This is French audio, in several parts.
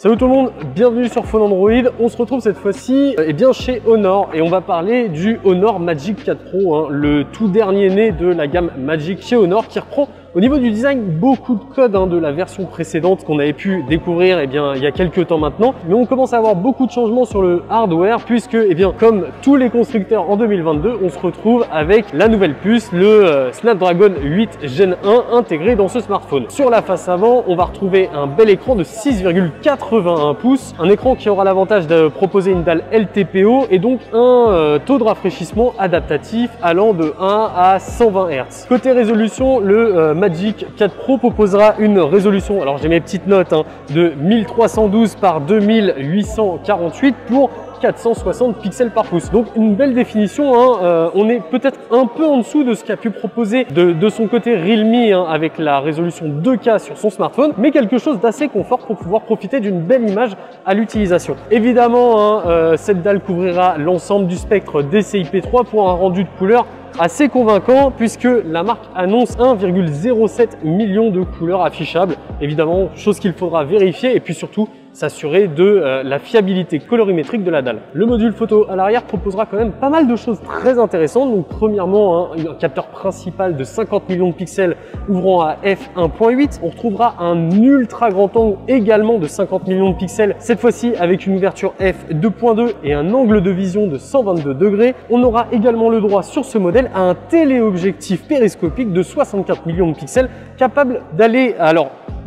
Salut tout le monde, bienvenue sur Phone Android. On se retrouve cette fois-ci chez Honor et on va parler du Honor Magic 4 Pro, le tout dernier né de la gamme Magic chez Honor, qui reprend au niveau du design beaucoup de codes de la version précédente qu'on avait pu découvrir il y a quelques temps maintenant. Mais on commence à avoir beaucoup de changements sur le hardware puisque comme tous les constructeurs en 2022, on se retrouve avec la nouvelle puce, le Snapdragon 8 Gen 1 intégré dans ce smartphone. Sur la face avant, on va retrouver un bel écran de 6,81 pouces, un écran qui aura l'avantage de proposer une dalle LTPO et donc un taux de rafraîchissement adaptatif allant de 1 à 120 Hz. Côté résolution, le Magic 4 Pro proposera une résolution, alors j'ai mes petites notes, de 1312 par 2848 pour 460 pixels par pouce. Donc une belle définition, on est peut-être un peu en dessous de ce qu'a pu proposer de son côté Realme avec la résolution 2K sur son smartphone, mais quelque chose d'assez confort pour pouvoir profiter d'une belle image à l'utilisation. Évidemment, cette dalle couvrira l'ensemble du spectre DCI-P3 pour un rendu de couleur assez convaincant puisque la marque annonce 1,07 million de couleurs affichables. Évidemment, chose qu'il faudra vérifier et puis surtout s'assurer de la fiabilité colorimétrique de la dalle. Le module photo à l'arrière proposera quand même pas mal de choses très intéressantes. Donc premièrement, un capteur principal de 50 millions de pixels ouvrant à f1.8. On retrouvera un ultra grand angle également de 50 millions de pixels, cette fois-ci avec une ouverture f2.2 et un angle de vision de 122 degrés. On aura également le droit sur ce modèle à un téléobjectif périscopique de 64 millions de pixels capable d'aller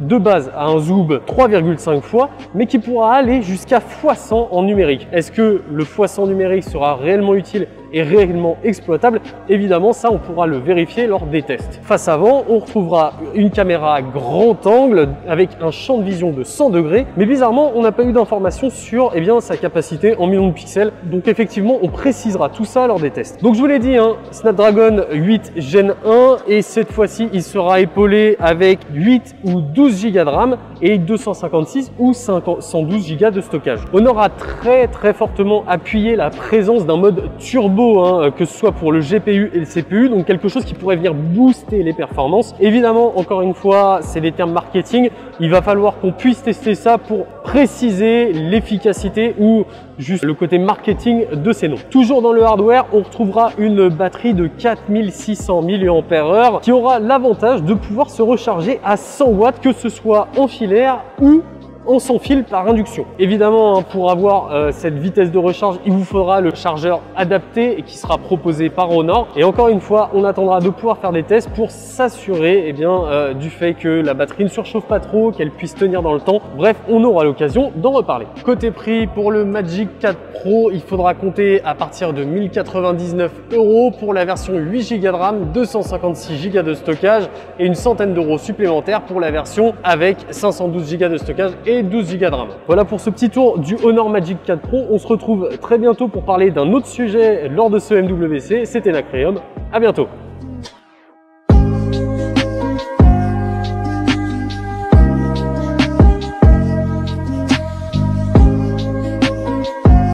de base à un zoom 3,5 fois, mais qui pourra aller jusqu'à x100 en numérique. Est-ce que le x100 numérique sera réellement utile et réellement exploitable? Évidemment, ça on pourra le vérifier lors des tests. Face avant, on retrouvera une caméra à grand angle avec un champ de vision de 100 degrés, mais bizarrement, on n'a pas eu d'informations sur sa capacité en millions de pixels. Donc effectivement, on précisera tout ça lors des tests. Donc je vous l'ai dit, Snapdragon 8 Gen 1 et cette fois-ci, il sera épaulé avec 8 ou 12 Go de RAM et 256 ou 112 Go de stockage. Honor a très fortement appuyé la présence d'un mode turbo, que ce soit pour le GPU et le CPU, donc quelque chose qui pourrait venir booster les performances. Évidemment, encore une fois, c'est des termes marketing, il va falloir qu'on puisse tester ça pour préciser l'efficacité ou juste le côté marketing de ces noms. Toujours dans le hardware, on retrouvera une batterie de 4600 mAh qui aura l'avantage de pouvoir se recharger à 100 watts, que ce soit en filaire ou en sans fil par induction. Évidemment, pour avoir cette vitesse de recharge, il vous faudra le chargeur adapté et qui sera proposé par Honor. Et encore une fois, on attendra de pouvoir faire des tests pour s'assurer du fait que la batterie ne surchauffe pas trop, qu'elle puisse tenir dans le temps. Bref, on aura l'occasion d'en reparler. Côté prix, pour le Magic 4 Pro, il faudra compter à partir de 1099 € pour la version 8 Go de RAM, 256 Go de stockage et une centaine d'euros supplémentaires pour la version avec 512 Go de stockage et 12 Go de RAM. Voilà pour ce petit tour du Honor Magic 4 Pro. On se retrouve très bientôt pour parler d'un autre sujet lors de ce MWC. C'était Nacreum. À bientôt.